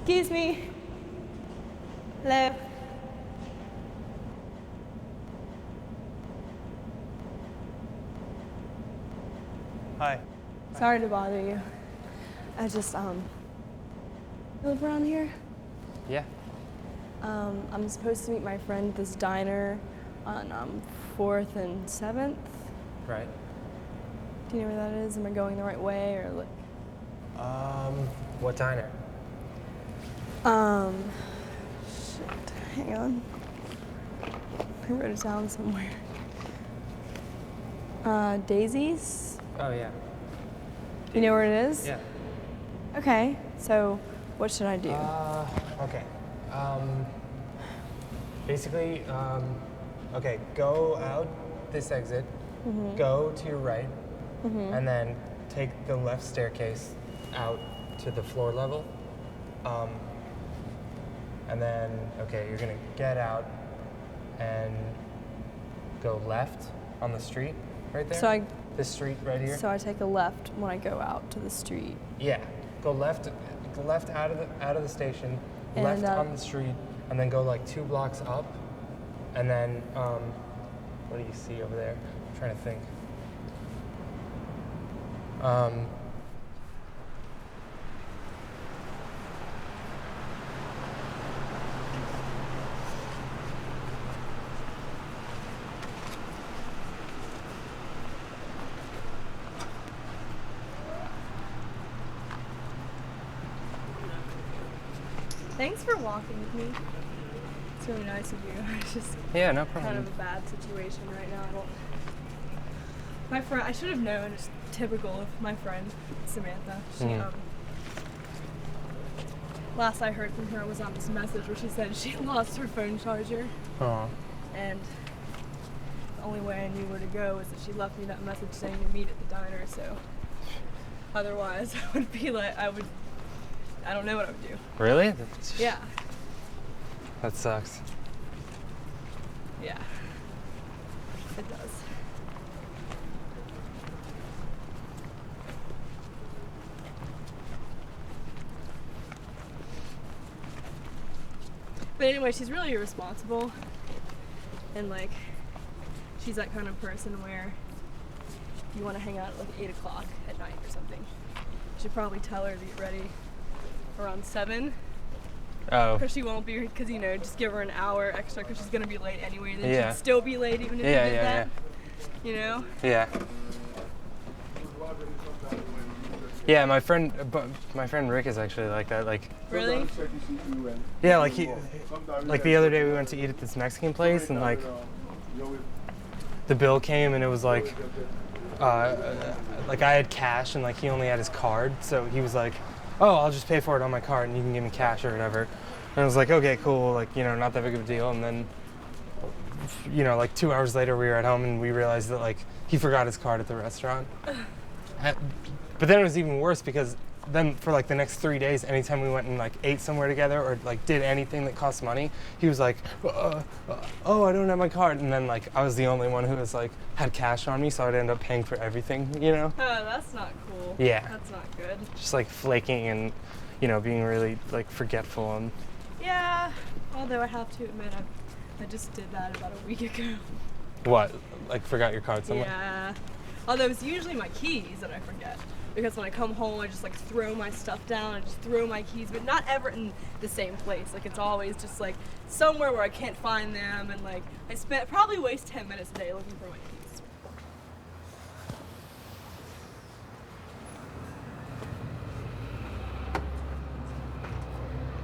Excuse me. Hello. Hi. Sorry to bother you. I just, you live around here? Yeah. I'm supposed to meet my friend at this diner on 4th and 7th. Right. Do you know where that is? Am I going the right way or like? What diner? Shit, hang on. I wrote it down somewhere. Daisy's? Oh, yeah. You know where it is? Yeah. Okay, so what should I do? Okay. Basically, okay, go out this exit, go to your right, and then take the left staircase out to the floor level. And then, okay, you're gonna get out and go left on the street right there. So this street right here. So I take a left when I go out to the street. Yeah, go left out of the station, And, left on the street, and then go like 2 blocks up, and then what do you see over there? I'm trying to think. Thanks for walking with me. It's really nice of you. It's just Yeah, no problem. kind of a bad situation right now. My friend, I should have known. It's typical of my friend Samantha. She last I heard from her was on this message where she said she lost her phone charger. Aw. And the only way I knew where to go was that she left me that message saying to meet at the diner. So otherwise, I would be like, I don't know what I would do. Really? Yeah. That sucks. Yeah. It does. But anyway, she's really irresponsible. And like, she's that kind of person where you want to hang out at like 8 o'clock at night or something. You should probably tell her to get ready around 7. Oh. Because she won't be, because you know, just give her an hour extra because she's going to be late anyway. Then Yeah. she'd still be late even if you did that. You know? Yeah. Yeah, my friend Rick is actually like that. Like. Really? Yeah, like like the other day we went to eat at this Mexican place and like the bill came and it was like I had cash and like he only had his card, so he was like, oh, I'll just pay for it on my card and you can give me cash or whatever. And I was like, okay, cool, like, you know, not that big of a deal. And then, you know, like 2 hours later we were at home and we realized that like he forgot his card at the restaurant. But then it was even worse because then for like the next 3 days, anytime we went and like ate somewhere together or like did anything that cost money, he was like, oh, I don't have my card. And then like I was the only one who was like had cash on me, so I'd end up paying for everything, you know? Oh, that's not cool. Yeah. That's not good. Just like flaking and, you know, being really like forgetful and. Yeah, although I have to admit, I just did that about a week ago. What? Like forgot your card somewhere? Yeah. Although it's usually my keys that I forget. Because when I come home, I just like throw my stuff down and just throw my keys, but not ever in the same place. Like it's always just like somewhere where I can't find them, and like I probably waste 10 minutes a day looking for my keys.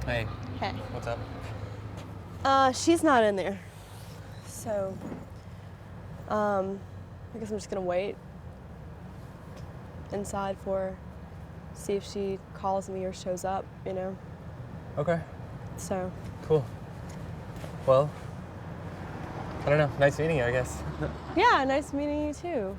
Hey. Hey. What's up? She's not in there. So, I guess I'm just gonna wait inside for her, see if she calls me or shows up, you know? Okay. So. Cool. Well, I don't know. Nice meeting you, I guess. Yeah, nice meeting you too.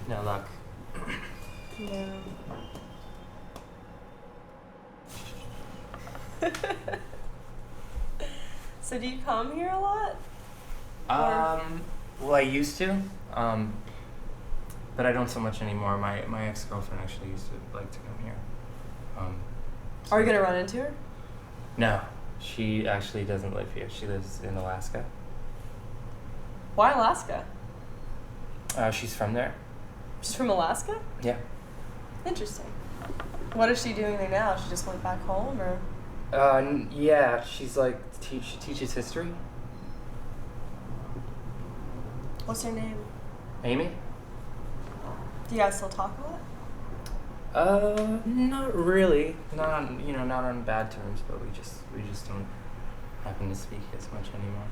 No luck. No. So do you come here a lot? Well, I used to, but I don't so much anymore. My ex-girlfriend actually used to like to come here. Are you gonna run into her? No, she actually doesn't live here. She lives in Alaska. Why Alaska? She's from there. She's from Alaska? Yeah. Interesting. What is she doing there now? She just went back home, or? Yeah, she's like, she teaches history. What's her name? Amy? Do you guys still talk a lot? Not really. Not on bad terms, but we just don't happen to speak as much anymore.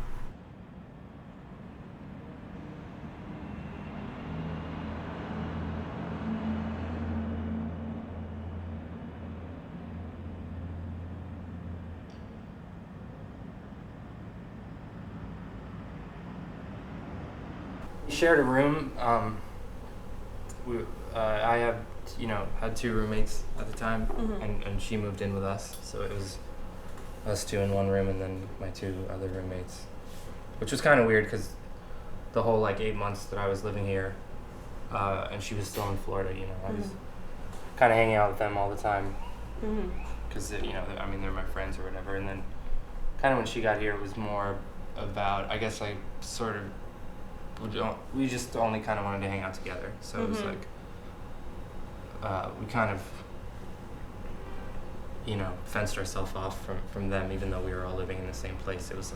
We shared a room. I had 2 roommates at the time, and she moved in with us, so it was us 2 in one room, and then my 2 other roommates, which was kind of weird because the whole 8 months that I was living here, and she was still in Florida, I was kind of hanging out with them all the time, because they're my friends or whatever, and then kind of when she got here, it was more about, I guess, we just only kind of wanted to hang out together, so it was we kind of, fenced ourselves off from them, even though we were all living in the same place. It was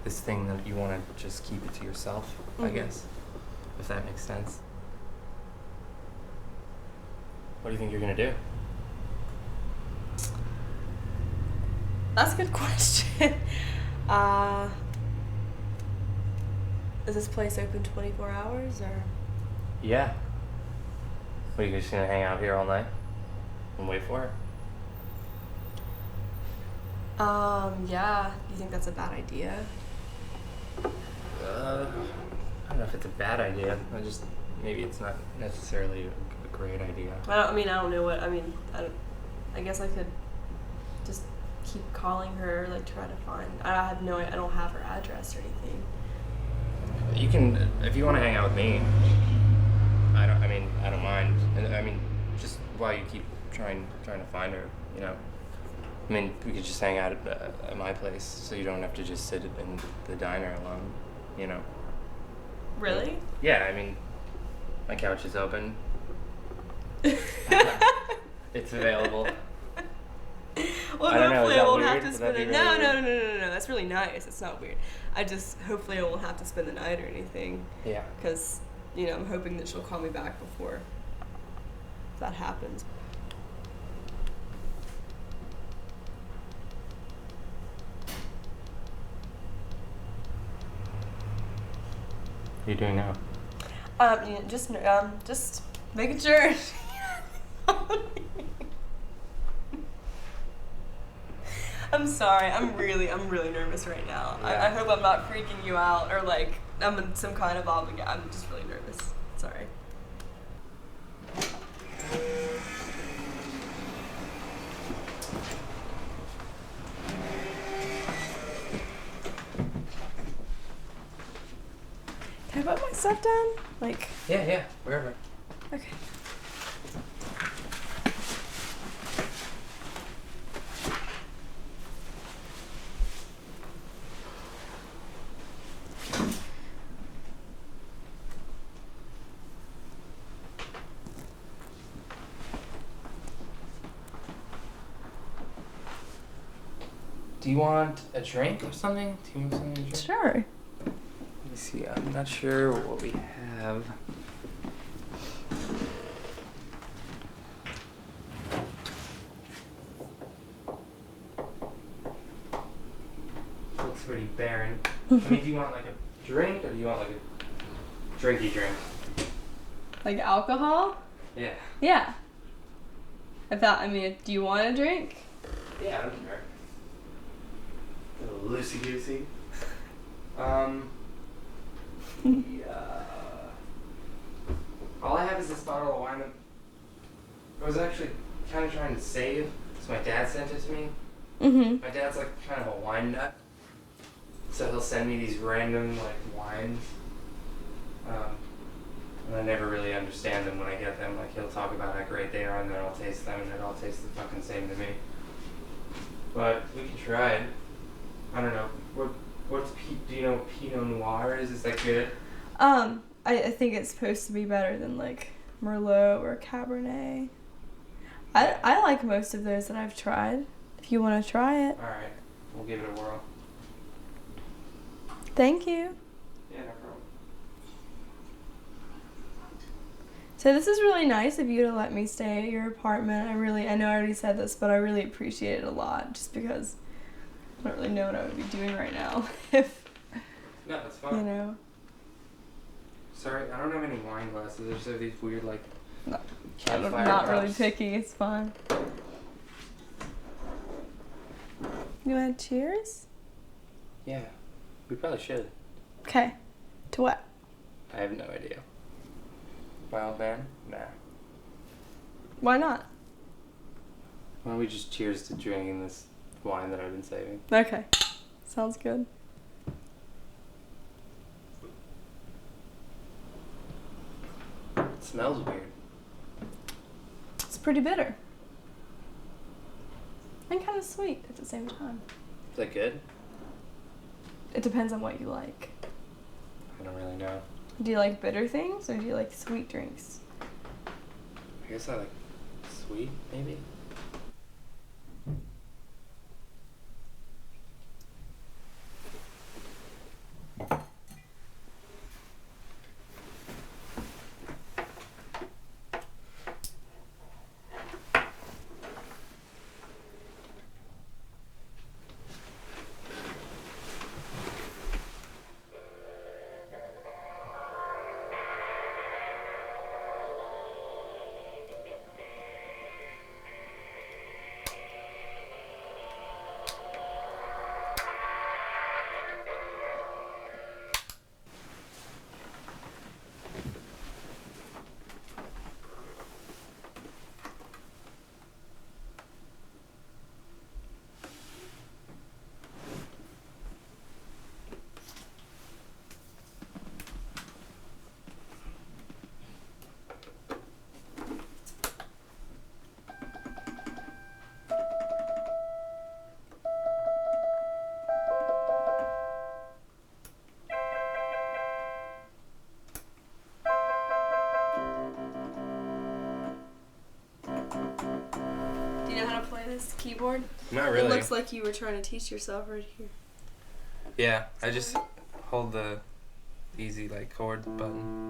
this thing that you want to just keep it to yourself, I guess, if that makes sense. What do you think you're going to do? That's a good question. Is this place open 24 hours, or? Yeah. Are you just going to hang out here all night and wait for it? Yeah. You think that's a bad idea? I don't know if it's a bad idea. Maybe it's not necessarily a great idea. I don't know what, I guess I could just keep calling her, try to find, I don't have her address or anything. You can, if you want to hang out with me, I don't mind. Just while you keep trying to find her, we could just hang out at my place, so you don't have to just sit in the diner alone, Really? Yeah, my couch is open. It's available. Well, I don't know, hopefully is I that won't weird? have to Would spend that it. be No, really no. That's really nice. It's not weird. Hopefully I won't have to spend the night or anything. Yeah. Because, I'm hoping that she'll call me back before that happens. What are you doing now? Just making sure. I'm sorry. I'm really nervous right now. Yeah. I hope I'm not freaking you out or I'm in some kind of obligation. I'm just really nervous. Sorry. Can I put my stuff down? Yeah, wherever. Okay. Do you want a drink or something? Do you want something to drink? Sure. Let me see. I'm not sure what we have. Looks pretty barren. Do you want a drink or do you want a drinky drink? Like alcohol? Yeah. Yeah. Do you want a drink? Yeah, I don't care. A little loosey-goosey. Yeah. All I have is this bottle of wine that I was actually kind of trying to save, so my dad sent it to me. Mm-hmm. My dad's kind of a wine nut, so he'll send me these random wines. And I never really understand them when I get them. Like, he'll talk about how great they are, and then I'll taste them, and it all tastes the fucking same to me. But we can try it. I don't know. Do you know what Pinot Noir is? Is that good? I think it's supposed to be better than like Merlot or Cabernet. I like most of those that I've tried. If you want to try it. All right, we'll give it a whirl. Thank you. Yeah, no problem. So this is really nice of you to let me stay at your apartment. I know I already said this, but I really appreciate it a lot, just because I don't really know what I would be doing right now if, No, that's fine. you know. Sorry, I don't have any wine glasses. I just have these weird, like, No, I'm campfire not really cups. picky. It's fine. You want cheers? Yeah, we probably should. Okay. To what? I have no idea. Wild man? Nah. Why not? Why don't we just cheers to drinking this wine that I've been saving? Okay. Sounds good. It smells weird. It's pretty bitter. And kind of sweet at the same time. Is that good? It depends on what you like. I don't really know. Do you like bitter things or do you like sweet drinks? I guess I like sweet, maybe? Do you know how to play this keyboard? Not really. It looks like you were trying to teach yourself right here. Yeah, I just hold the easy, like, chord button.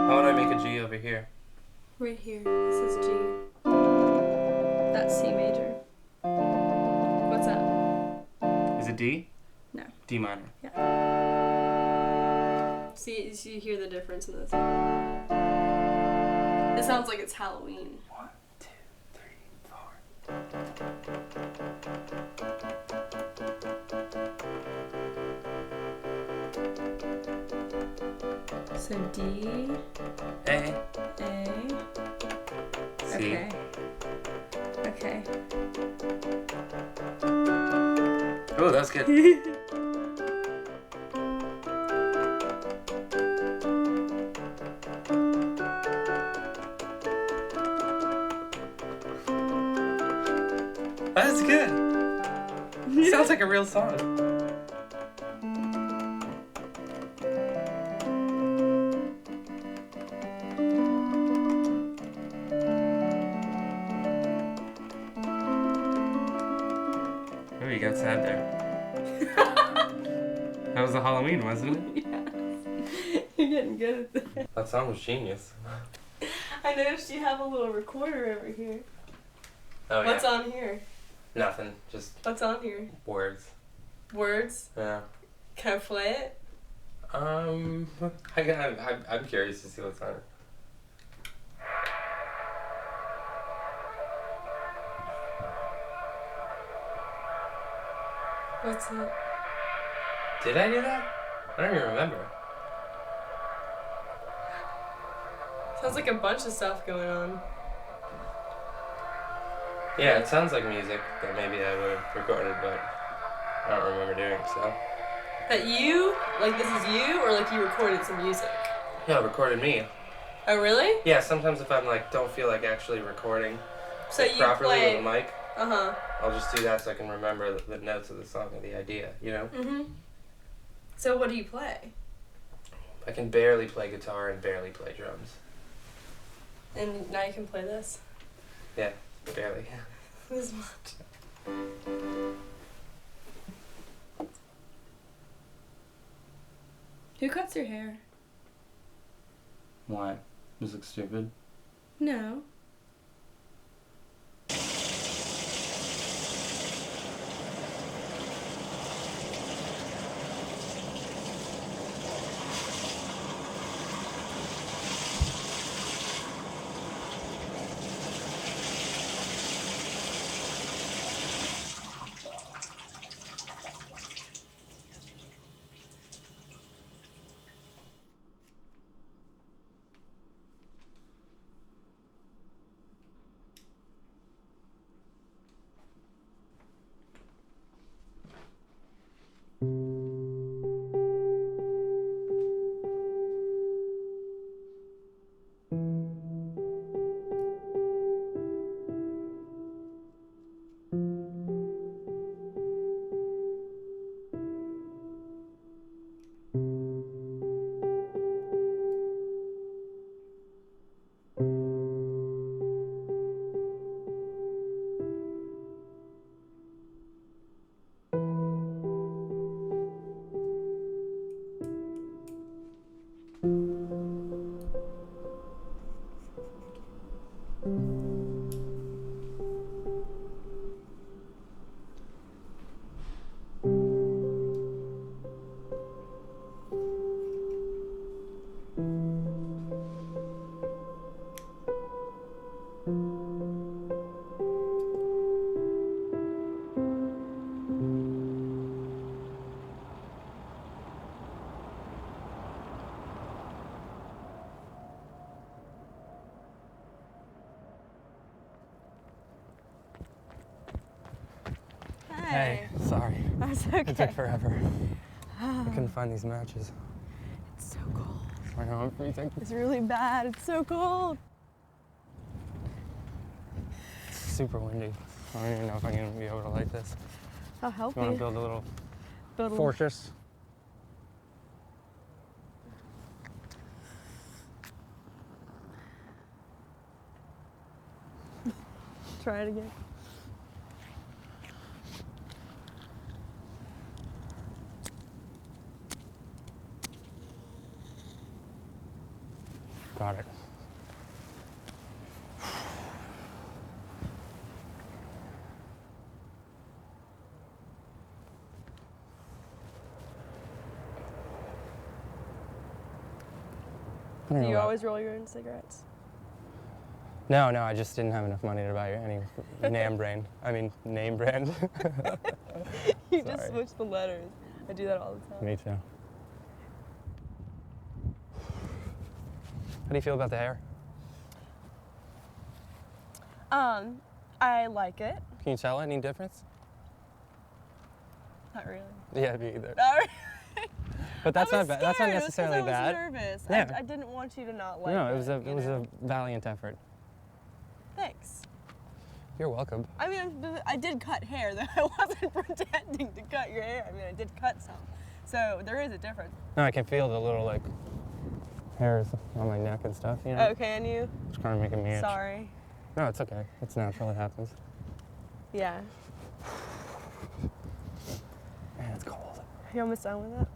How would I make a G over here? Right here. This is G. That's C major. What's that? Is it D? No. D minor. Yeah. See, you hear the difference in this? It sounds like it's Halloween. 1, 2, 3, 4. So D, A. A. C. Okay. Okay. Oh, that was good. That's good. Sounds like a real song. Oh, you got sad there. That was a Halloween, wasn't it? Yes. You're getting good at that. That song was genius. I noticed you have a little recorder over here. Oh, yeah. What's on here? Nothing. Just What's on here? words. Words? Yeah. Can I play it? I'm curious to see what's on it. What's it? Did I do that? I don't even remember. Sounds like a bunch of stuff going on. Yeah, it sounds like music that maybe I would have recorded, but I don't remember doing so. That you, like this is you, or like you recorded some music? Yeah, it recorded me. Oh, really? Yeah, sometimes if I'm like, don't feel like actually recording So you properly play... with a mic, Uh-huh. I'll just do that so I can remember the notes of the song or the idea, you know? Mm-hmm. So what do you play? I can barely play guitar and barely play drums. And now you can play this? Yeah, barely. This much. Who cuts your hair? Why? This looks stupid. No. Hey, sorry. That's okay. It took forever. I couldn't find these matches. It's so cold. I know, I'm freezing. It's really bad. It's so cold. It's super windy. I don't even know if I'm going to be able to light this. I'll help You want you. to build a little Build a fortress? Try it again. Got it. Do you always roll your own cigarettes? No, I just didn't have enough money to buy any name brand. You Sorry. just switch the letters. I do that all the time. Me too. How do you feel about the hair? I like it. Can you tell any difference? Not really. Yeah, me either. Not really. But that's I not was bad. That's not scared. necessarily It was 'cause bad. I was nervous. Yeah. I didn't want you to not like No, it. it was a valiant effort. Thanks. You're welcome. I mean, I did cut hair, though. I wasn't pretending to cut your hair. I mean, I did cut some. So there is a difference. No, I can feel the little like hairs on my neck and stuff. You know. Okay, and you? It's kind of making me itch. Sorry. No, it's okay. It's natural. It happens. Yeah. Man, it's cold. You almost done with it?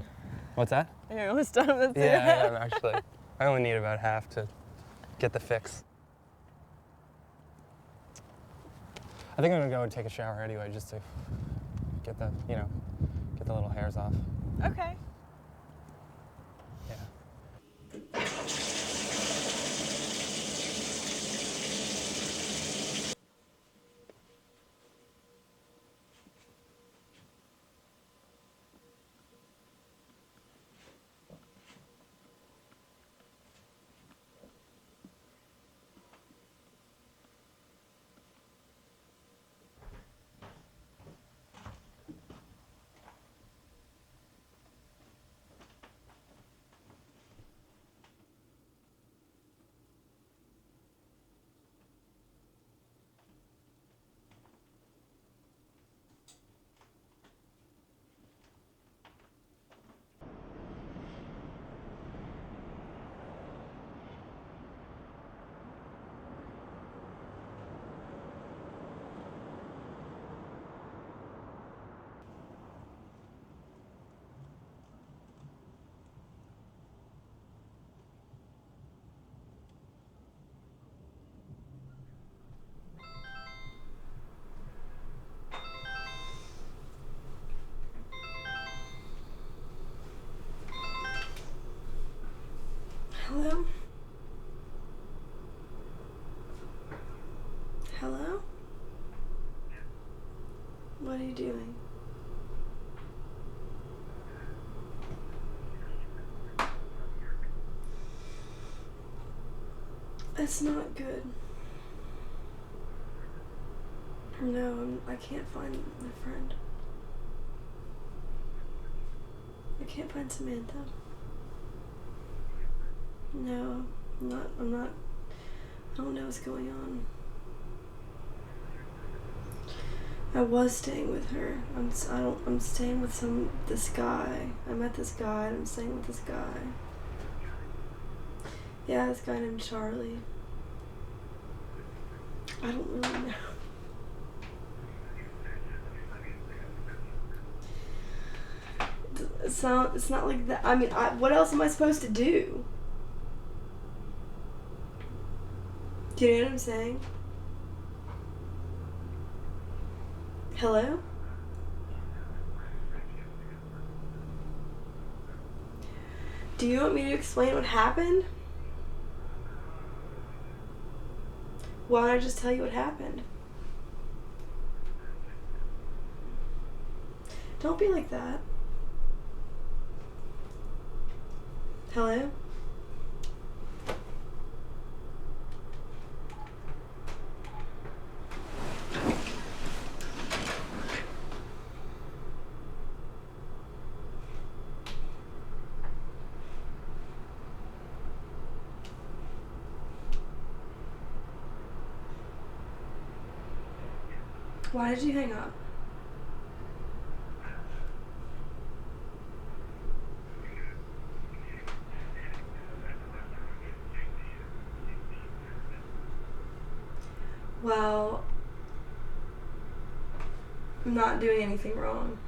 What's that? You're almost done with it. Yeah, I am actually. I only need about half to get the fix. I think I'm gonna go and take a shower anyway, just to get the, get the little hairs off. Okay. Yeah. Hello? Hello? What are you doing? It's not good. No, I can't find my friend. I can't find Samantha. No, I'm not, I don't know what's going on. I was staying with her. I'm staying with this guy. I met this guy and I'm staying with this guy. Yeah, this guy named Charlie. I don't really know. It's not like that. I mean, what else am I supposed to do? Do you know what I'm saying? Hello? Do you want me to explain what happened? Why don't I just tell you what happened? Don't be like that. Hello? Why did you hang up? Well, I'm not doing anything wrong.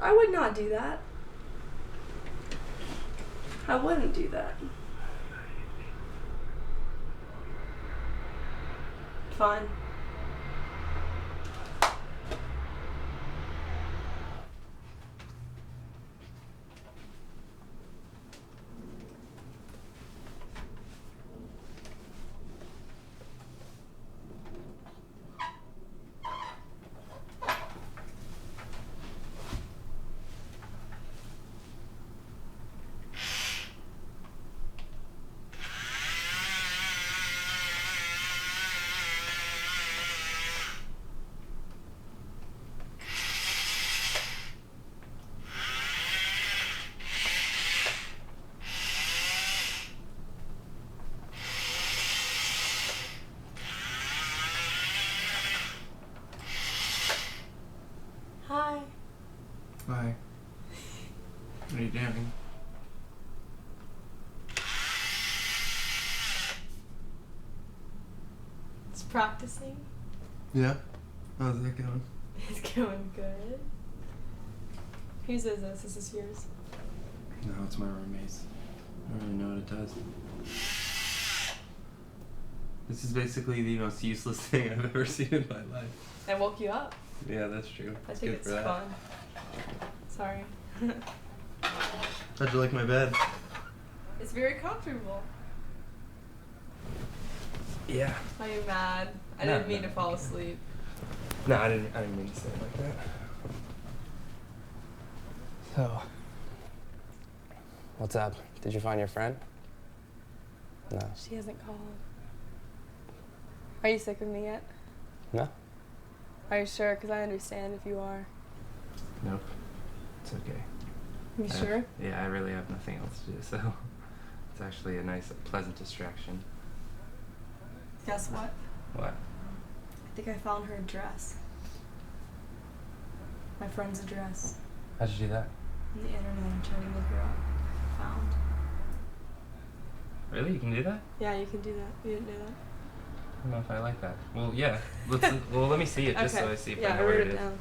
I would not do that. I wouldn't do that. Fine. Hi. Hi. What are you doing? Just practicing. Yeah? How's that going? It's going good. Whose is this? Is this yours? No, it's my roommate's. I don't really know what it does. This is basically the most useless thing I've ever seen in my life. I woke you up. Yeah, that's true. I think it's fun. Sorry. How'd you like my bed? It's very comfortable. Yeah. Are you mad? I No, didn't mean no. to fall asleep. No, I didn't mean to say it like that. So, what's up? Did you find your friend? No. She hasn't called. Are you sick of me yet? No? Are you sure? Because I understand if you are. Nope. It's okay. You sure? Yeah, I really have nothing else to do, so it's actually a nice, pleasant distraction. Guess what? What? I think I found her address. My friend's address. How'd you do that? On the internet, I'm trying to look her up. Found. Really? You can do that? Yeah, you can do that. You didn't know that? I don't know if I like that. Well, yeah. Let me see it just so I see if I know I where wrote it it is. down.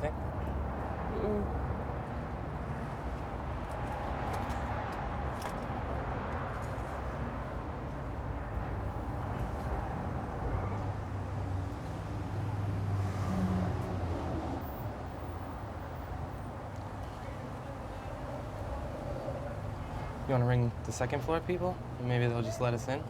anything? You want to ring the second floor people? Maybe they'll just let us in?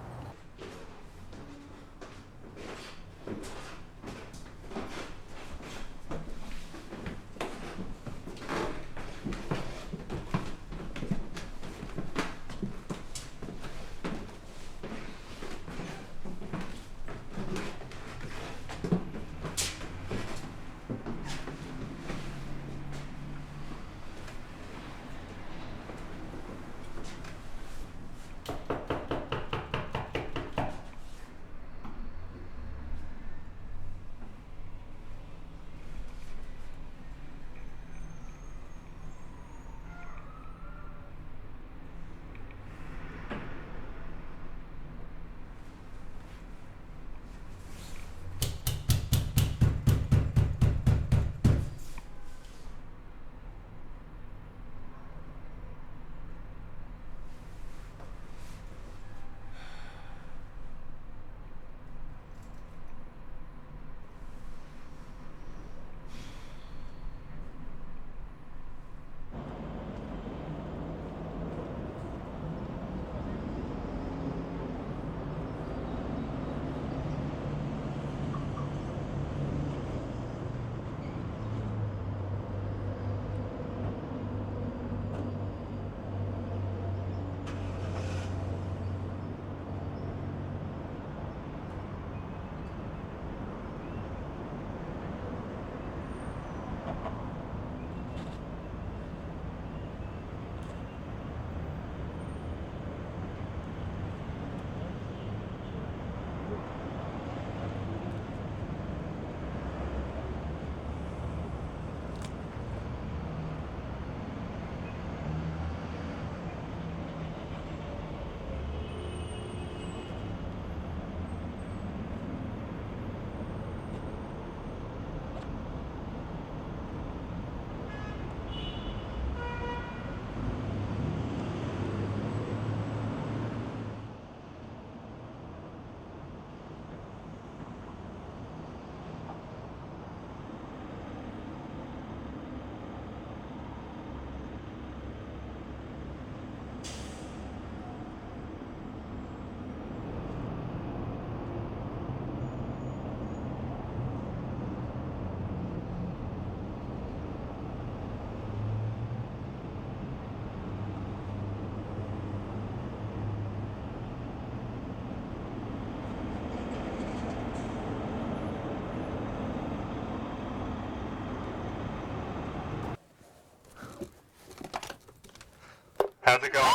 How's it going?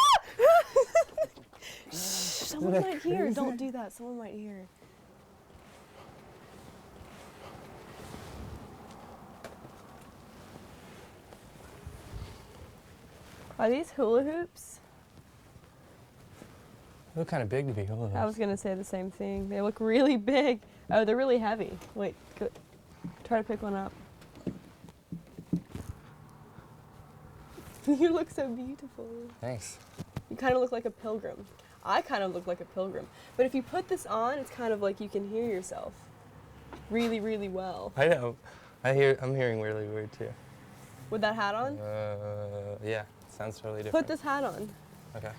Someone might hear. Don't do that. Someone might hear. Are these hula hoops? They look kind of big to be hula hoops. I was gonna say the same thing. They look really big. Oh, they're really heavy. Wait, go, try to pick one up. You look so beautiful. Thanks. You kind of look like a pilgrim. I kind of look like a pilgrim. But if you put this on, it's kind of like you can hear yourself really, really well. I know. I'm hearing really weird too. With that hat on? Yeah. Sounds totally different. Put this hat on. Okay.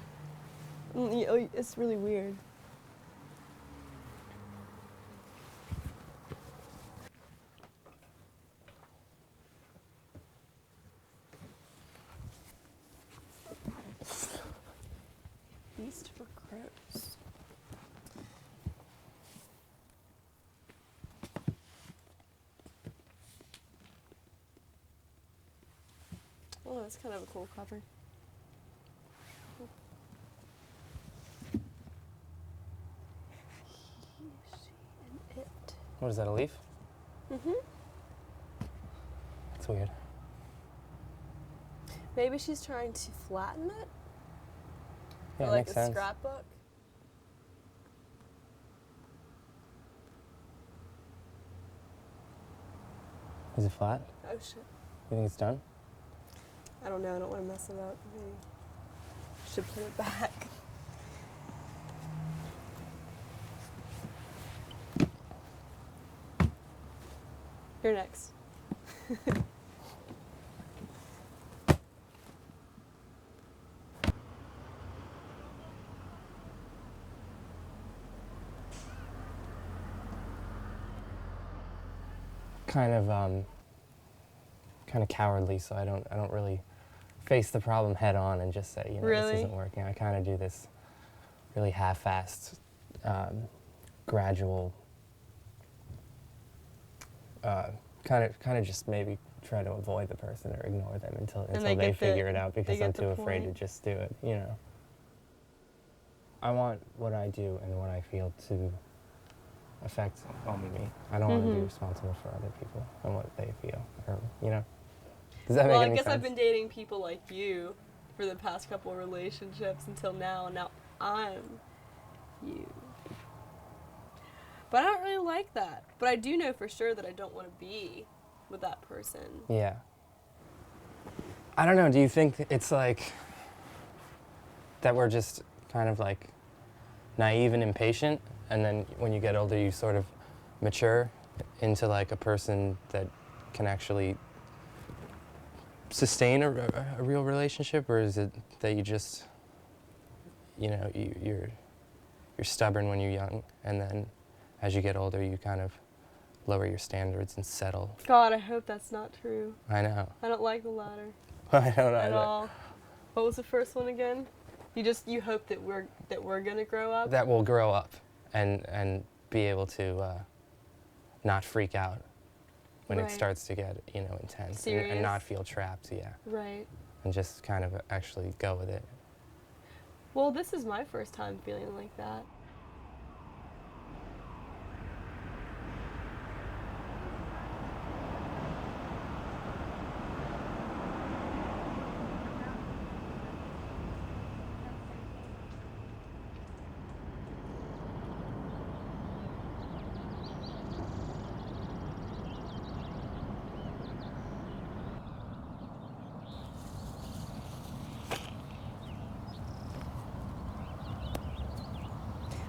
It's really weird. Feast for crows. Oh, that's kind of a cool cover. He, she, and it. What is that, a leaf? Mm-hmm. That's weird. Maybe she's trying to flatten it? Yeah, Or it like makes a sense. scrapbook? Is it flat? Oh shit. You think it's done? I don't know, I don't want to mess it up. Maybe should put it back. You're next. Kind of cowardly, so I don't really face the problem head on and just say, Really? this isn't working. I kind of do this really half-assed, gradual, kind of just maybe try to avoid the person or ignore them until they figure it out, because I'm too afraid to just do it, I want what I do and what I feel to affect only me. I don't want to be responsible for other people and what they feel, or, Does that make any sense? Well, I guess I've been dating people like you for the past couple of relationships until now, and now I'm you. But I don't really like that. But I do know for sure that I don't want to be with that person. Yeah. I don't know, do you think it's like that we're just kind of like naive and impatient, and then when you get older you sort of mature into like a person that can actually sustain a real relationship, or is it that you just, you're stubborn when you're young, and then as you get older you kind of lower your standards and settle? God, I hope that's not true. I know. I don't like the latter. I don't know. At all. What was the first one again? You hope that we're gonna grow up? That we'll grow up and be able to not freak out when it starts to get, intense. Serious. And not feel trapped, yeah. Right. And just kind of actually go with it. Well, this is my first time feeling like that.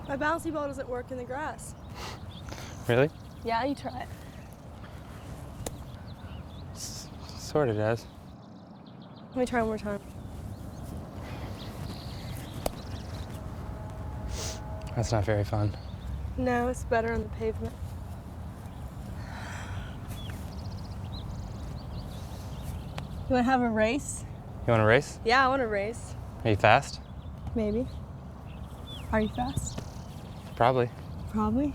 My bouncy ball doesn't work in the grass. Really? Yeah, you try it. Sort of does. Let me try one more time. That's not very fun. No, it's better on the pavement. You want to have a race? You want to race? Yeah, I want to race. Are you fast? Maybe. Are you fast? Probably. Probably.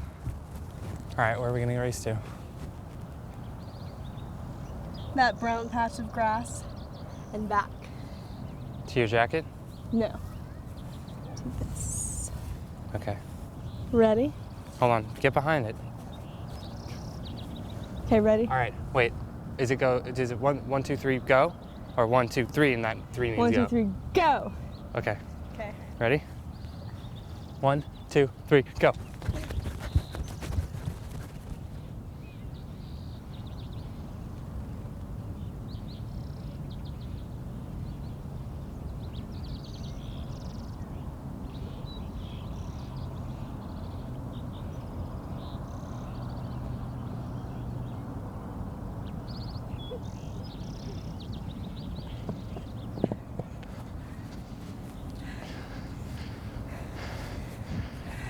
All right, where are we going to race to? That brown patch of grass and back. To your jacket? No. To this. Okay. Ready? Hold on. Get behind it. Okay, ready? All right. Wait. Is it 1, 2, 3, go? Or 1, 2, 3, and that 3 means 1, go? 2, 3, go. Okay. Okay. Ready? 1, 2, 3, go.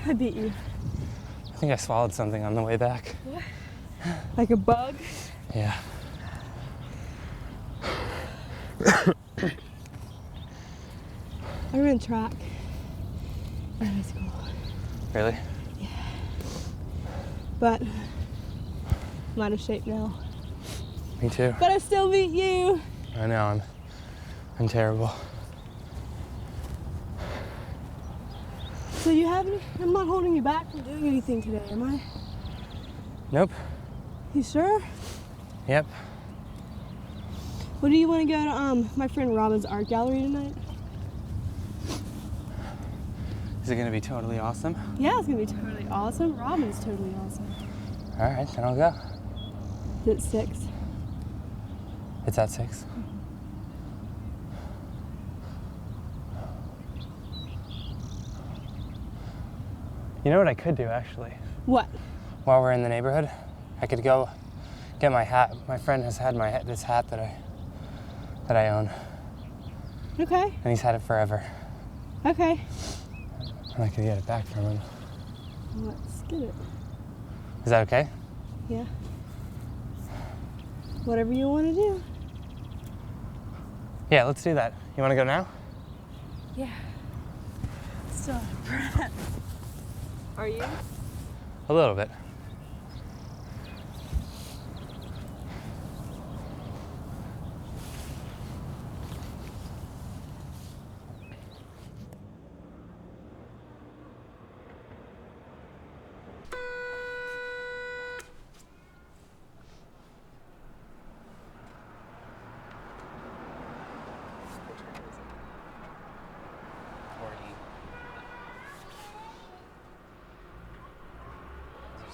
I beat you. I think I swallowed something on the way back. Like a bug? Yeah. I ran track in high school. Really? Yeah. But I'm out of shape now. Me too. But I still beat you. I know, I'm terrible. So I'm not holding you back from doing anything today, am I? Nope. You sure? Yep. Well, do you want to go to my friend Robin's art gallery tonight? Is it gonna be totally awesome? Yeah, it's gonna be totally awesome. Robin's totally awesome. All right, then I'll go. Is it 6? It's at 6? You know what I could do, actually? What? While we're in the neighborhood, I could go get my hat. My friend has had this hat that I own. Okay. And he's had it forever. Okay. And I could get it back from him. Let's get it. Is that okay? Yeah. Whatever you want to do. Yeah, let's do that. You want to go now? Yeah. Still out of breath. Are you? A little bit.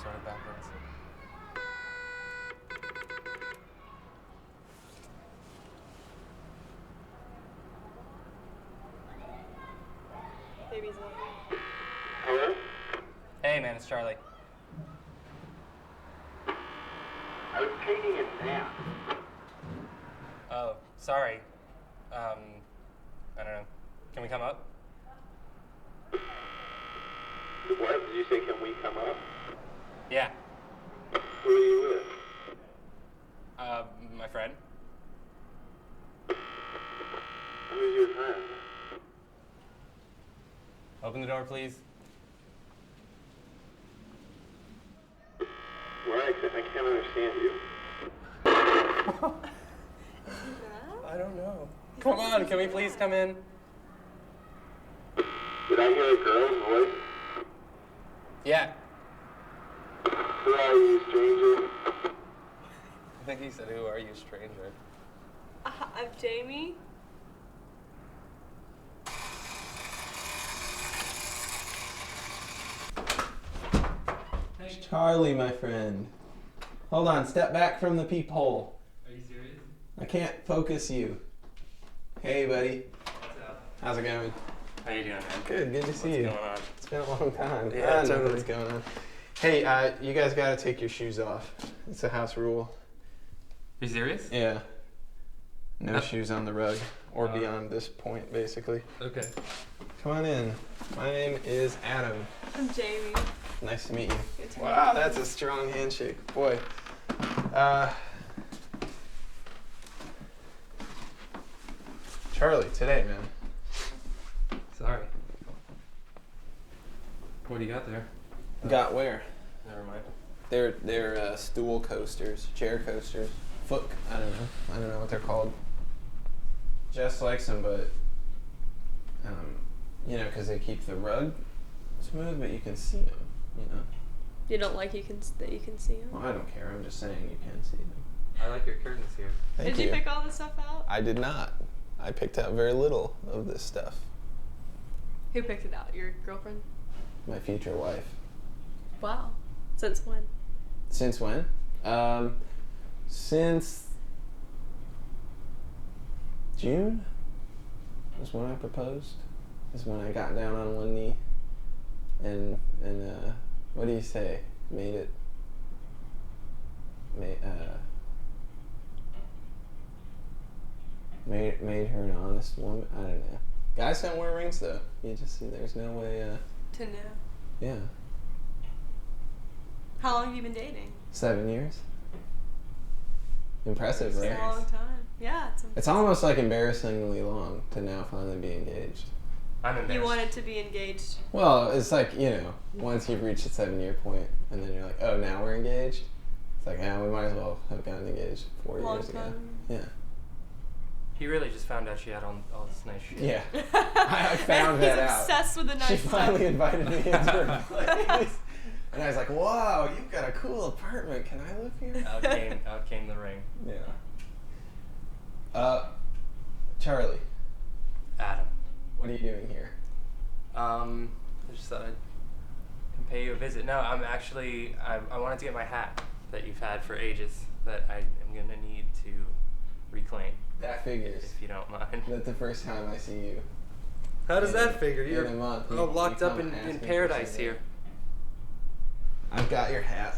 Sort of backwards. Baby's looking. Hello? Hey man, it's Charlie. I was taking a nap. Oh, sorry. I don't know. Can we come up? What? Did you say, can we come up? Yeah. Who are you with? My friend. Who's your friend? Open the door, please. What? I can't understand you. I don't know. Come on, can we please come in? Did I hear a girl's voice? Yeah. Who are you, stranger? I think he said, "Who are you, stranger?" I'm Jamie. Charlie, my friend. Hold on, step back from the peephole. Are you serious? I can't focus you. Hey, buddy. What's up? How's it going? How you doing, man? Good to see you. What's going on? It's been a long time. Yeah, I know totally. what's going on. Hey, you guys gotta take your shoes off. It's a house rule. Are you serious? Yeah. No Yep. shoes on the rug or beyond this point, basically. Okay. Come on in. My name is Adam. I'm Jamie. Nice to meet you. Good to Wow, meet you. that's a strong handshake. Boy. Charlie, today, man. Sorry. What do you got there? Got where? Never mind. They're stool coasters, chair coasters, foot. I don't know what they're called. Just likes them, but because they keep the rug smooth, but you can see them. You don't like that you can see him? Well, I don't care. I'm just saying you can see them. I like your curtains here. Thank Did you pick all this stuff out? I did not. I picked out very little of this stuff. Who picked it out? Your girlfriend? My future wife. Wow. Since when? Since when? Since June was when I proposed. Is when I got down on one knee and what do you say? Made her an honest woman. I don't know. Guys don't wear rings though. You just see. There's no way. To know. Yeah. How long have you been dating? 7 years. Impressive, It's right? a long time. Yeah, It's almost like embarrassingly long to now finally be engaged. I'm embarrassed. You wanted to be engaged. Well, it's like, once you've reached the 7 year point and then you're like, oh, now we're engaged. It's like, yeah, we might as well have gotten engaged 4 Long years ago. time. Yeah. He really just found out she had all this nice shit. Yeah. I found that out. He's obsessed with the nice She stuff. finally invited me into her place. And I was like, wow, you've got a cool apartment. Can I live here? Out came the ring. Yeah. Charlie, Adam. what are you doing here? I just thought I'd come pay you a visit. No, I'm actually, I wanted to get my hat that you've had for ages that I am going to need to That figures. if you don't mind. That's the first time I see you. How does that figure? In You're a month. all You locked up come in asking for paradise something. here. I've got your hat.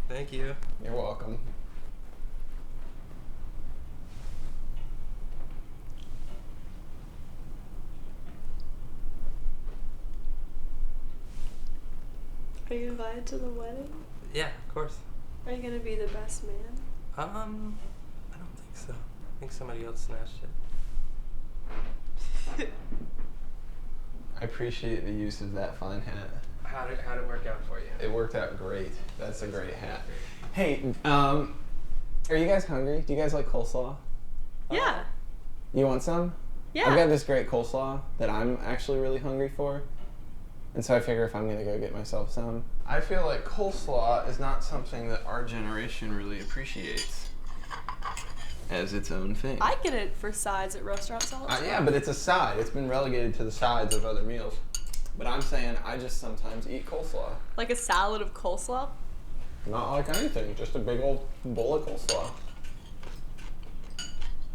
Thank you. You're welcome. Are you invited to the wedding? Yeah, of course. Are you gonna be the best man? I don't think so. I think somebody else snatched it. I appreciate the use of that fine hat. How'd it work out for you? It worked out great. That's a great hat. Hey, are you guys hungry? Do you guys like coleslaw? Yeah. You want some? Yeah. I've got this great coleslaw that I'm actually really hungry for. And so I figure if I'm gonna go get myself some. I feel like coleslaw is not something that our generation really appreciates as its own thing. I get it for sides at restaurants all the time. Yeah, but it's a side. It's been relegated to the sides of other meals. But I'm saying I just sometimes eat coleslaw. Like a salad of coleslaw? Not like anything, just a big old bowl of coleslaw.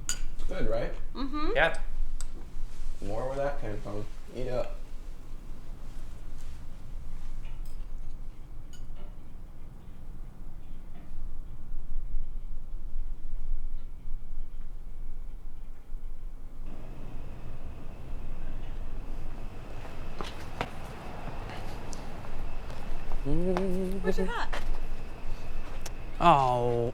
It's good, right? Mm-hmm. Yeah. More where that came from. Eat up. Where's your hat? Oh.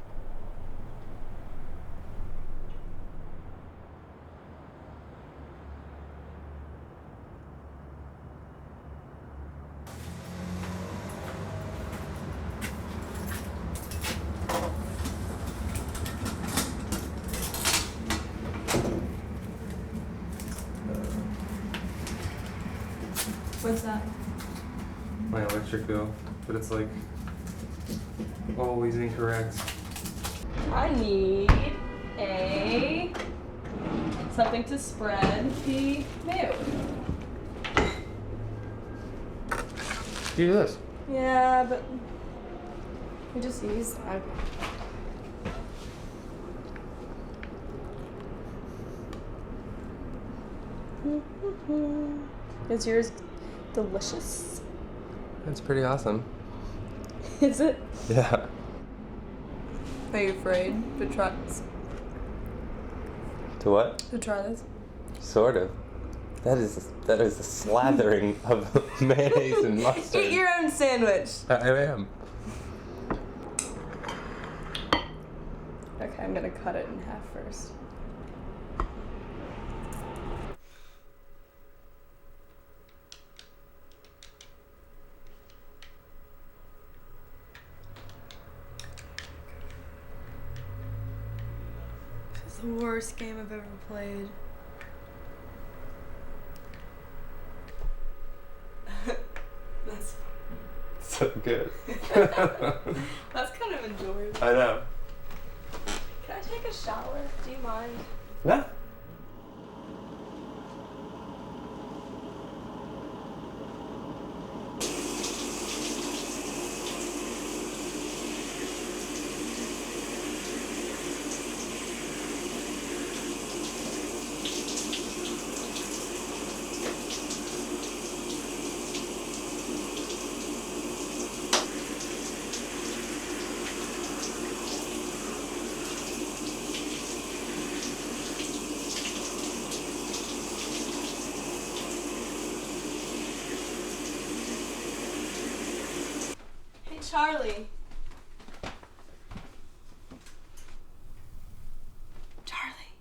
What's that? My electric bill, but it's like always incorrect. I need something to spread the mood. Do this. Yeah, but we just use that. Is yours delicious? That's pretty awesome. Is it? Yeah. Are you afraid to try this? To what? To try this? Sort of. That is a slathering of mayonnaise and mustard. Eat your own sandwich. I am. Okay, I'm gonna cut it in half first. This is the worst game I've ever played. That's So good. that's kind of enjoyable. I know. Can I take a shower? Do you mind? No. Hey, Charlie. Charlie.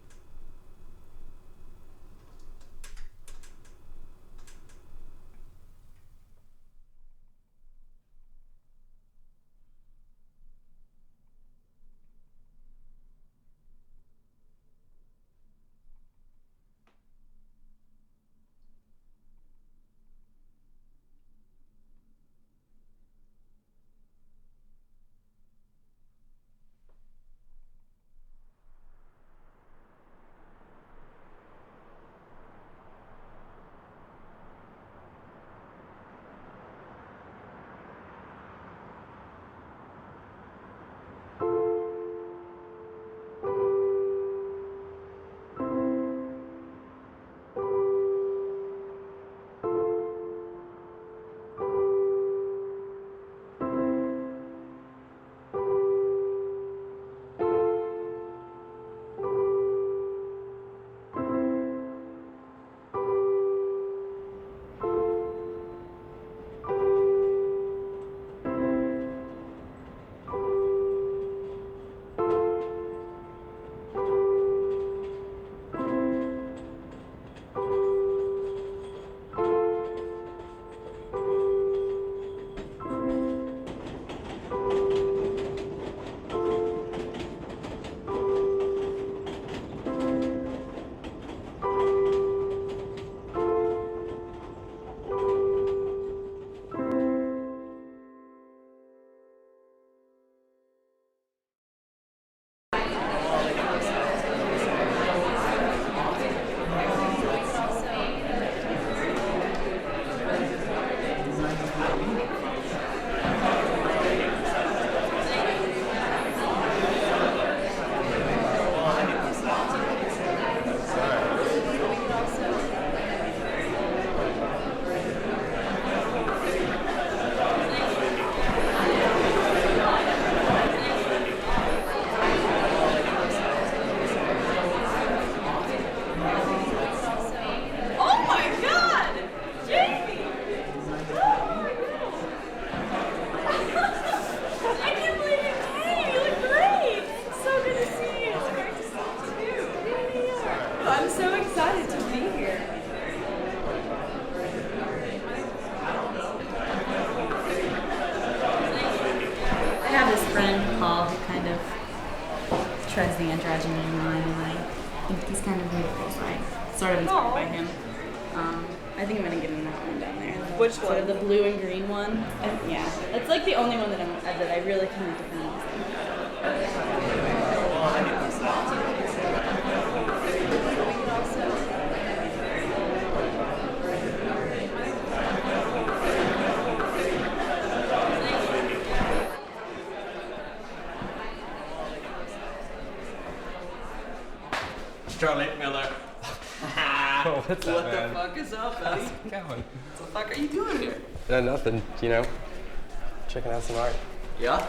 I'm so excited to be here. I have this friend, Paul, who kind of treads the androgyny line, and I think he's kind of beautiful, so I'm sort of inspired by him. I think I'm gonna get him that one down there. Which Sort of one? the blue and green one. Yeah, it's like the only one that I really can defend. Charlie Miller. Oh, what's up, What man? the fuck is up, buddy? How's it going? What the fuck are you doing here? Nothing, you know. Checking out some art. Yeah?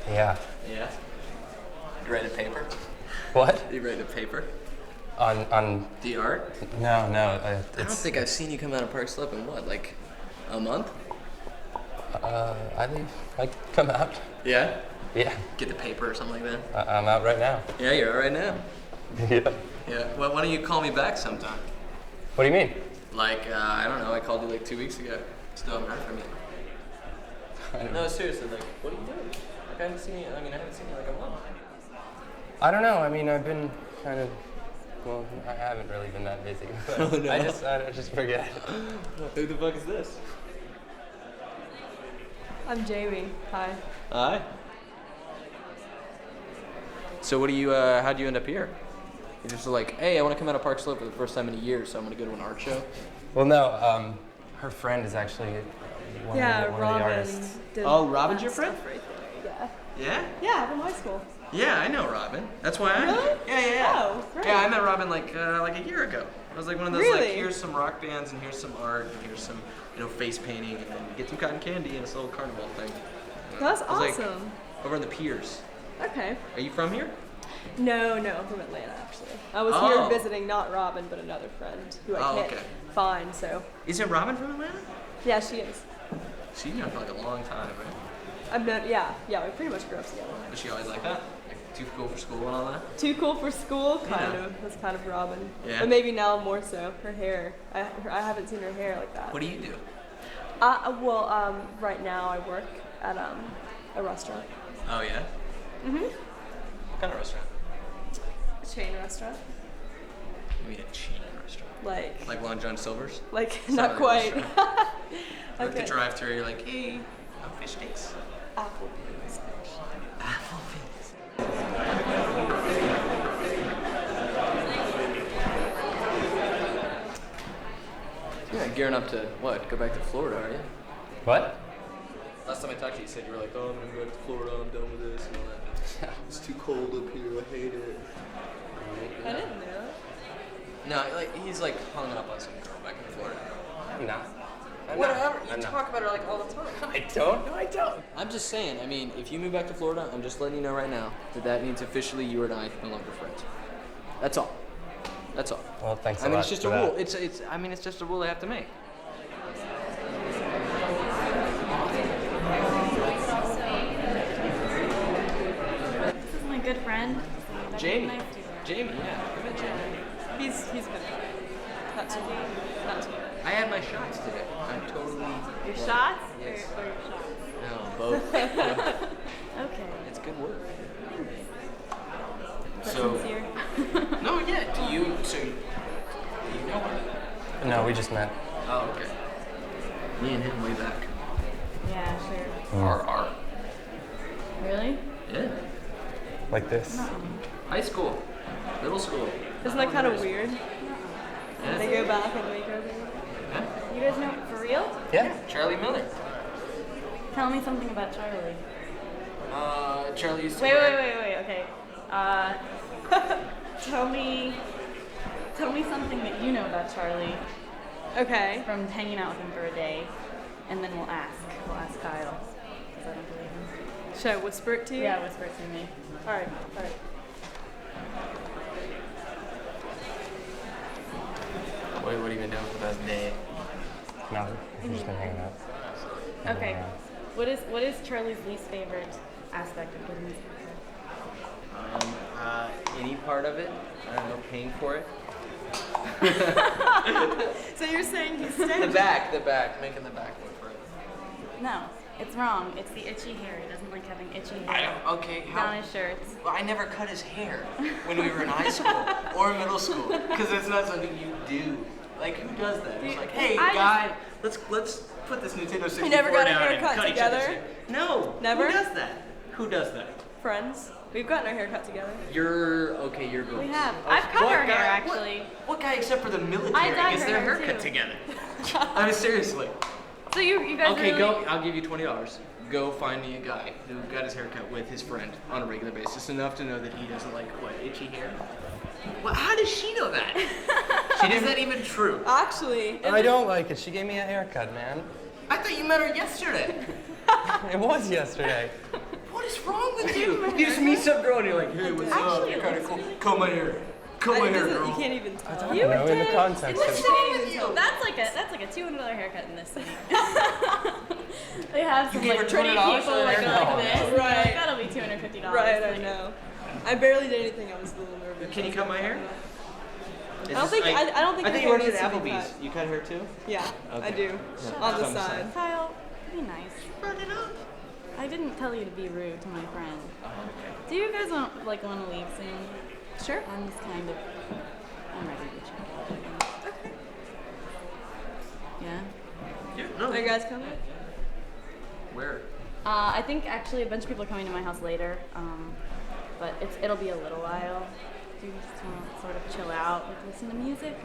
Yeah. Yeah. You write a paper? What? You write a paper? On The art? no, I don't it's think I've seen you come out of Park Slope in what, like a month? I come out. Yeah? Yeah. Get the paper or something like that? I'm out right now. Yeah, you're out right now. Yeah. Yeah. Well, why don't you call me back sometime? What do you mean? Like, I don't know, I called you like 2 weeks ago. Still haven't heard from you. No, seriously, like, what are you doing? Like, I haven't seen you in like a month. I don't know. I mean, I've been kind of. Well, I haven't really been that busy. But Oh, no. I just forget. Who the fuck is this? I'm Jamie. Hi. Hi. So what do you, how'd you end up here? You're just like, hey, I want to come out of Park Slope for the first time in a year, so I'm going to go to an art show. Well, no. Her friend is actually one Yeah, of the Robin. artists. Did Oh, Robin's that your friend? stuff right there. Yeah. Yeah? Yeah, from high school. Yeah, I know Robin. That's why I Really? Yeah. Oh, great. Yeah, I met Robin like a year ago. It was like one of those Really? like, here's some rock bands and here's some art and here's some, face painting and then you get some cotton candy and this little carnival thing. That's It was, like, awesome. over in the Piers. Okay. Are you from here? No, I'm from Atlanta actually. I was Oh. here visiting not Robin, but another friend who I Oh, can't okay. find. So Is it Robin from Atlanta? yeah, she is. She's known for like a long time, right? I've known. Yeah, we pretty much grew up together. Was she always like that? Like too cool for school and all that? Too cool for school, kind Yeah. of. That's kind of Robin. Yeah. But maybe now more so. Her hair. I haven't seen her hair like that. What do you do? Right now I work at a restaurant. Oh yeah? Mhm. What kind of restaurant? A chain restaurant. You mean a chain restaurant? Like Long John Silver's? not Not quite. really Or at the Okay. drive-thru, you're like, hey, fish sticks. Applebee's. Applebee's. Yeah, gearing up to what? Go back to Florida, are you? What? Last time I talked to you, you said you were like, oh, I'm gonna go back to Florida, I'm done with this and all that. It's too cold up here, I hate it. I didn't know that. No, he's like hung up on some girl back in Florida. I'm not. Whatever, I'm you not. talk about her like all the time. I don't. No, I don't. I'm just saying, I mean, if you move back to Florida, I'm just letting you know right now that means officially you and I no longer friends. That's all. That's all. Well, thanks a I mean, lot it's just for a that. rule. It's just a rule I have to make. This is my good friend. Jamie. Nice to you. Jamie, yeah. I met Jamie. He's been not too not too. I had my shots today. I'm totally. Your shots? Yes. Or your shots? No, both. Okay. It's good work. That's So- sincere. No, yeah. Do you know her? No, we just met. Oh, okay. Me and him way back. Yeah, sure. Our Really? Yeah. Like this. High school. Middle school. Isn't that kind of weird? Yeah. They go back and make over. Yeah. You guys know for real? Yeah. Charlie Miller. Tell me something about Charlie. Charlie used to Wait, wear- okay. Tell me something that you know about Charlie Okay. from hanging out with him for a day, and then we'll ask Kyle. Because I don't believe him. Should I whisper it to you? Yeah, whisper it to me. All right. What have you been doing for the past day? Nothing. We've just been hanging out. Okay. Yeah. What is Charlie's least favorite aspect of getting music? Any part of it. I don't know, paying for it. So you're saying he's The stingy? back, making the back look for it. No, it's wrong. It's the itchy hair. He doesn't like having itchy hair Okay, down his shirts. Well, I never cut his hair when we were in high school or middle school because it's not something you do. Like, who does that? It's like, hey, guy, let's put this Nintendo 64 You never got a down and haircut cut each other's together? hair. No. Never? Who does that? Who does that? Friends? We've gotten our hair cut together. You're girls. We have. I've cut What her hair, guy- actually. What guy except for the military I dyed gets her their hair, haircut too. together? I mean, seriously. So you guys Okay, really... go. I'll give you $20. Go find me a guy who got his haircut with his friend on a regular basis, enough to know that he doesn't like itchy hair. Well, how does she know that? Is that even true? Actually, I don't like it. She gave me a haircut, man. I thought you met her yesterday. It was yesterday. What is wrong with you? You just meet some girl and you're like, hey, what's up? Actually, You're it kind of looks cool. Comb my hair. Comb my hair, girl. you can't even tell. You know, in the did. context What's of- wrong with you? That's like a $200 haircut in this city. They have some gave her like pretty $200 people for a like haircut? this. Right. Like, that'll be $250. Right, I Like, know. I barely did anything. I was a little nervous. Can you cut my hair? I don't think I your think you hair worked needs at to be Applebee's. cut. You cut her too? Yeah, I Okay. do. On the On the side. side. Kyle, be nice. I didn't tell you to be rude to my friend. Oh, okay. Do you guys want to leave soon? Sure. I'm ready to check out. Okay. Yeah? Yeah, no. Are you guys coming? Where? I think actually a bunch of people are coming to my house later, but it'll be a little while. Do you just want to sort of chill out, like listen to music?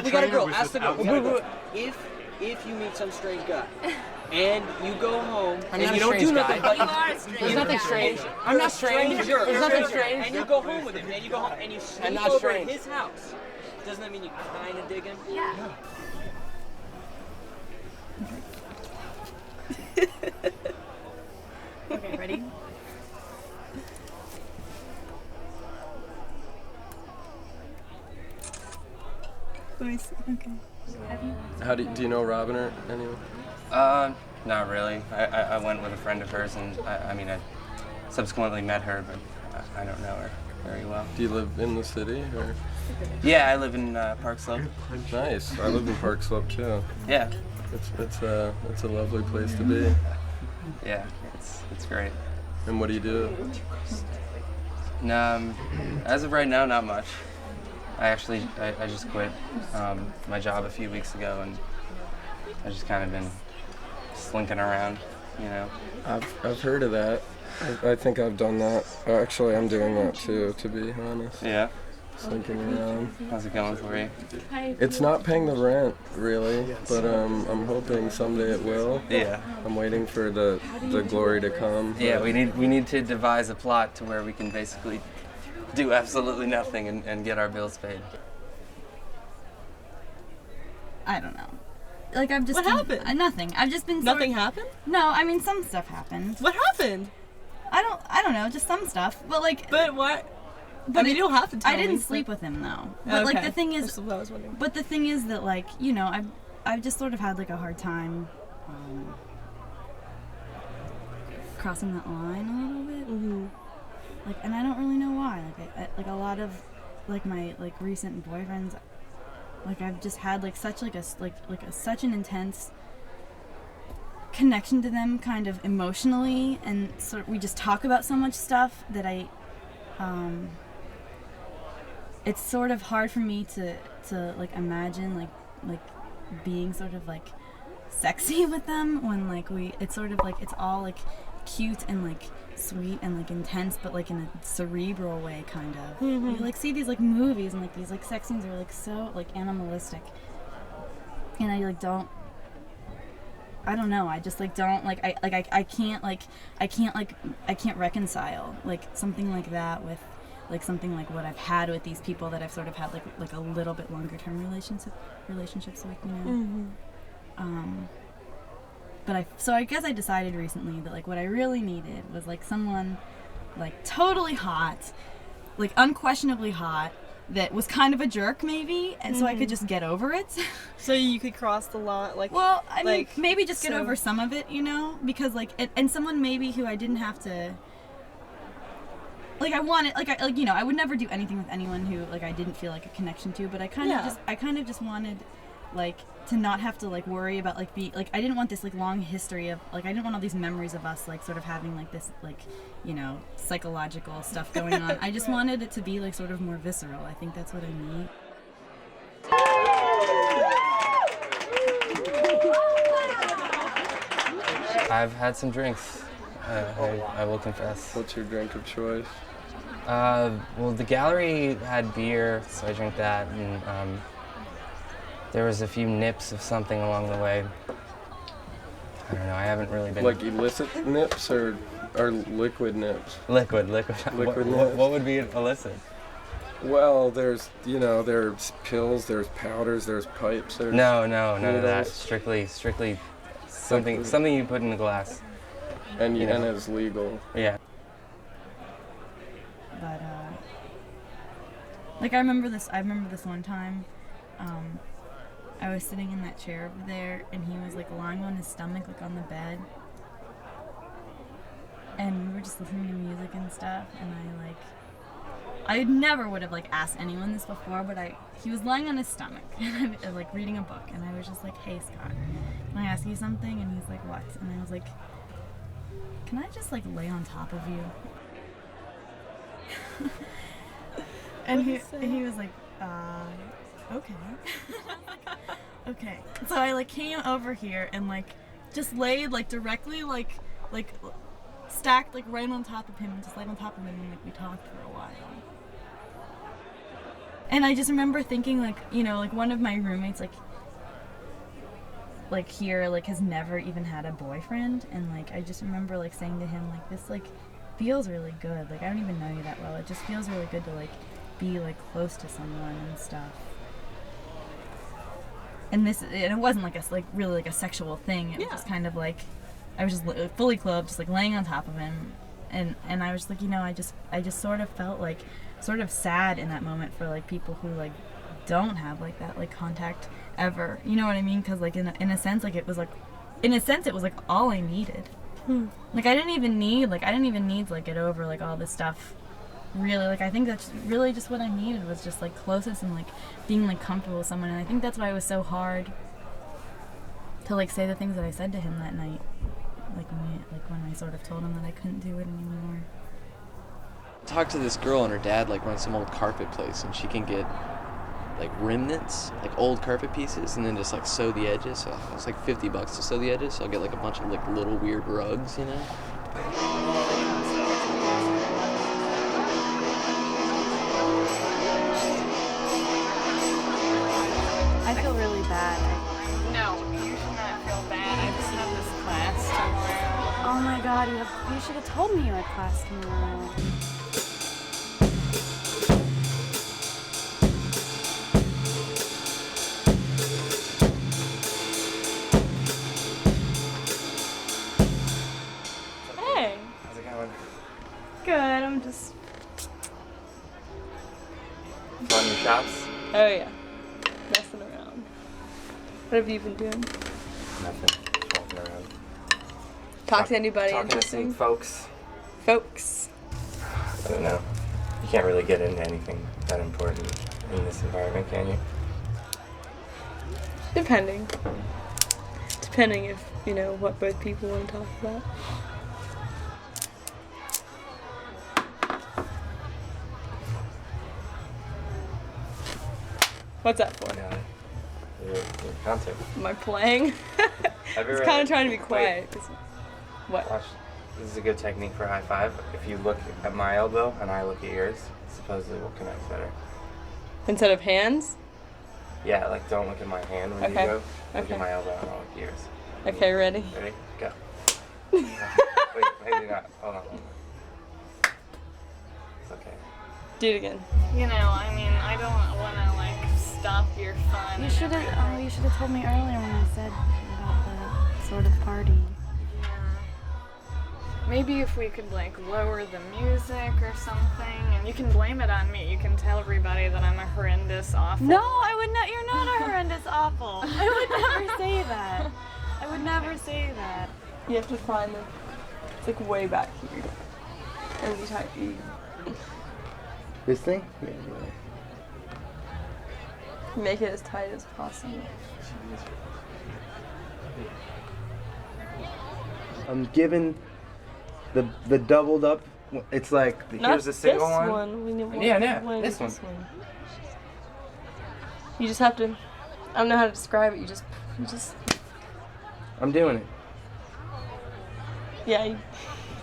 We gotta go. Ask the girl. If you meet some strange guy and you go home I'm and not you a don't do strange nothing, guy. but There's nothing strange. I'm not strange. Stranger. There's nothing strange. And you go home with him and you go home and you sleep not over strange. at his house. Doesn't that mean you kind of dig him? Yeah. Okay, ready? Let me see. Okay. Have you? How do you know Robin or anyone? Not really. I went with a friend of hers, and I subsequently met her, but I don't know her very well. Do you live in the city or? Yeah, I live in Park Slope. Nice. I live in Park Slope too. Yeah. It's a lovely place to be. Yeah, it's great. And what do you do? As of right now, not much. I just quit my job a few weeks ago, and I just kind of been slinking around, you know. I've heard of that. I think I've done that. Actually, I'm doing that too, to be honest. Yeah. Slinking around. How's it going for you? It's not paying the rent, really, but I'm hoping someday it will. Yeah. I'm waiting for the glory to come. Yeah, we need to devise a plot to where we can basically do absolutely nothing and get our bills paid. I don't know. Like I've just What happened? Nothing. I've just been Nothing happened? No, I mean some stuff happened. What happened? I don't know, just some stuff. But like But what? I mean, you don't have to tell I didn't me, sleep with him though. But like the thing is, That's what I was wondering. but the thing is that like, you know, I've just sort of had like a hard time crossing that line a little bit. Mm-hmm. Like, and I don't really know why. Like a lot of like my like recent boyfriends, like I've just had like such such an intense connection to them, kind of emotionally, and sort of, we just talk about so much stuff that it's sort of hard for me to like imagine like being sort of like sexy with them when like it's sort of like it's all like cute and like sweet and like intense, but like in a cerebral way, kind of. Mm-hmm. You like see these like movies and like these like sex scenes are like so like animalistic, and I like don't. I don't know. I just like don't like. I can't reconcile like something like that with like something like what I've had with these people that I've sort of had like a little bit longer term relationships with, you know. Mm-hmm. So I guess I decided recently that like what I really needed was like someone like totally hot, like unquestionably hot, that was kind of a jerk maybe, and so I could just get over it. So you could cross the line, like. Well, I mean, like, maybe just get so- over some of it, you know, because like, and someone maybe who I didn't have to. Like I wanted, like you know, I would never do anything with anyone who like I didn't feel like a connection to, but I kind of just wanted, like, to not have to like worry about like I didn't want this like long history of like I didn't want all these memories of us like sort of having like this like, you know, psychological stuff going on. I just wanted it to be like sort of more visceral. I think that's what I need. I've had some drinks. I will confess. What's your drink of choice? Well, the gallery had beer, so I drank that, and there was a few nips of something along the way. I don't know. I haven't really been. Like illicit nips or liquid nips? Liquid. Liquid what, nips. what would be illicit? Well, there's pills, there's powders, there's pipes. There's No, none of that. needles. Strictly something you put in the glass. And you know. and it's legal. Yeah. But like I remember this one time. I was sitting in that chair over there, and he was like lying on his stomach, like on the bed, and we were just listening to music and stuff. And I never would have like asked anyone this before, but he was lying on his stomach, and I was like reading a book, and I was just like, "Hey Scott, can I ask you something?" And he's like, "What?" And I was like, "Can I just like lay on top of you?" And he was like, okay. Okay. So I like came over here and like just laid like directly like stacked like right on top of him, and just laid on top of him, and like we talked for a while. And I just remember thinking like, you know, like one of my roommates like here like has never even had a boyfriend, and like I just remember like saying to him like, this like feels really good. Like I don't even know you that well. It just feels really good to like be like close to someone and stuff. And it wasn't like really like a sexual thing. It was just kind of like I was just fully clothed, just like laying on top of him, and I was like, you know, I just sort of felt like sort of sad in that moment for like people who like don't have like that like contact ever. You know what I mean? Because like in a sense, like it was like all I needed. Like I didn't even need to like get over like all this stuff. Really, like I think that's really just what I needed was just like closeness and like being like comfortable with someone. And I think that's why it was so hard to like say the things that I said to him that night. Like when I sort of told him that I couldn't do it anymore. Talked to this girl and her dad like runs some old carpet place, and she can get like remnants, like old carpet pieces, and then just like sew the edges. So it's like $50 to sew the edges. So I'll get like a bunch of like little weird rugs, you know. I feel really bad. No, you should not feel bad. I just have this class tomorrow. Oh my God, you should have told me you had class tomorrow. Hey. How's it going? Good. I'm just. Fun new shops? Oh yeah. Messing around. What have you been doing? Nothing. Just walking around. Talk to anybody Talking to interesting? some folks. Folks. I don't know. You can't really get into anything that important in this environment, can you? Depending. Depending if, you know, what both people want to talk about. What's that for? Your concert. Am I playing? Have you It's ever- kind of trying to be Wait. quiet. What? Watch. This is a good technique for high five. If you look at my elbow and I look at yours, supposedly we'll connect better. Instead of hands? Yeah, like don't look at my hand when Okay. you go. Look Okay. at my elbow and I'll look at yours. Okay, ready? Ready? Go. Wait, maybe not. Hold on. It's okay. Do it again. You know, I mean, I don't want to like stop your fun. You should have told me earlier when I said about the sort of party. Maybe if we could like lower the music or something, and you can blame it on me. You can tell everybody that I'm a horrendous awful. No, I would not. You're not a horrendous awful. I would never say that. I would never say that. You have to find the. It's like way back here. And you type E. This thing? Yeah. Make it as tight as possible. I'm given the doubled up. It's like Not here's the single this one. We need one. Yeah, yeah, One, this one. You just have to. I don't know how to describe it. You just. I'm doing it. Yeah.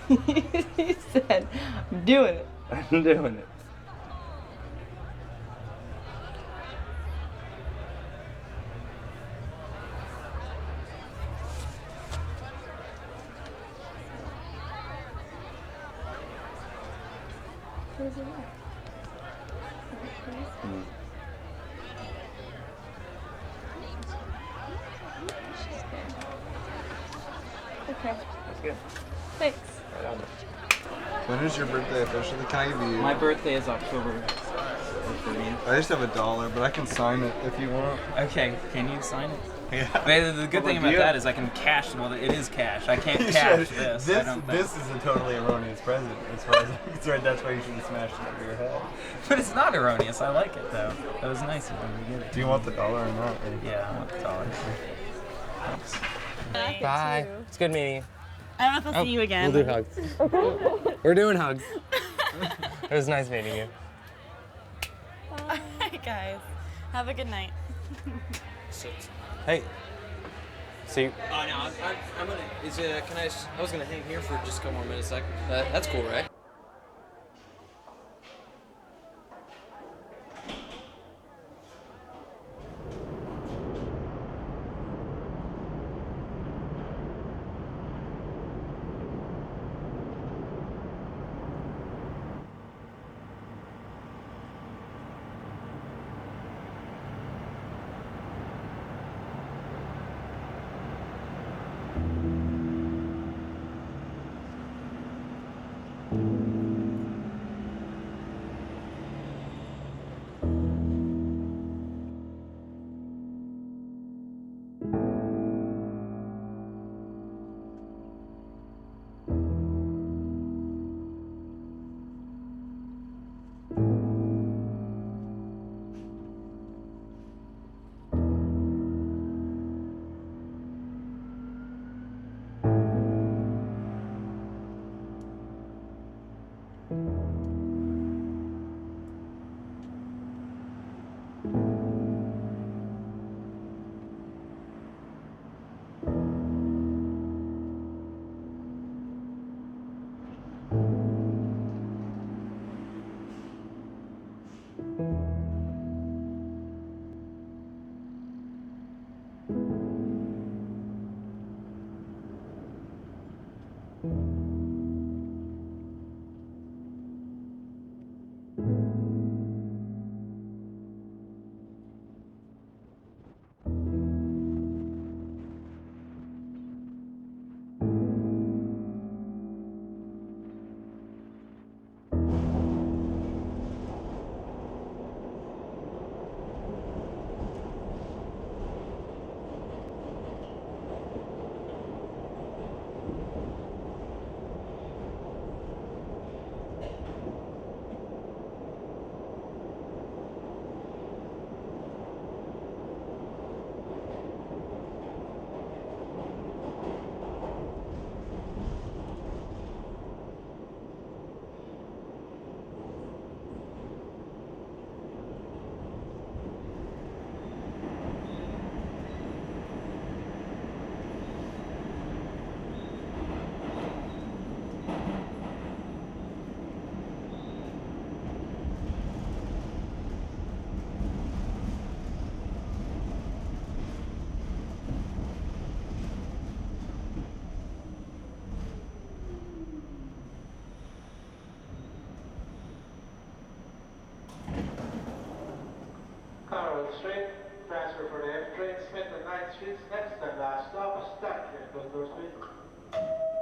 You said, I'm doing it. I'm doing it. Okay. That's good. Thanks. Right on. When is your birthday officially? Can I give you? My birthday is October 30th. I just have $1, but I can sign it if you want. Okay, can you sign it? Yeah. The good thing about that is I can cash. Well, it is cash. I can't cash this. I don't think. This is a totally erroneous present as far as I'm concerned. That's why you shouldn't smash it over your head. But it's not erroneous. I like it though. That was nice of them to give it. Do you want the dollar or not? Yeah, I want the dollar. Thanks. Bye. It's good meeting you. I don't know if I'll see you again. We'll do hugs. We're doing hugs. It was nice meeting you. Bye, guys. Have a good night. Hey. See. No, I'm gonna. Can I was gonna hang here for just a couple more minutes. That's cool, right? Conroe Street, transfer for the F train, Smith and 9th Streets, next and last stop, Stack, Street.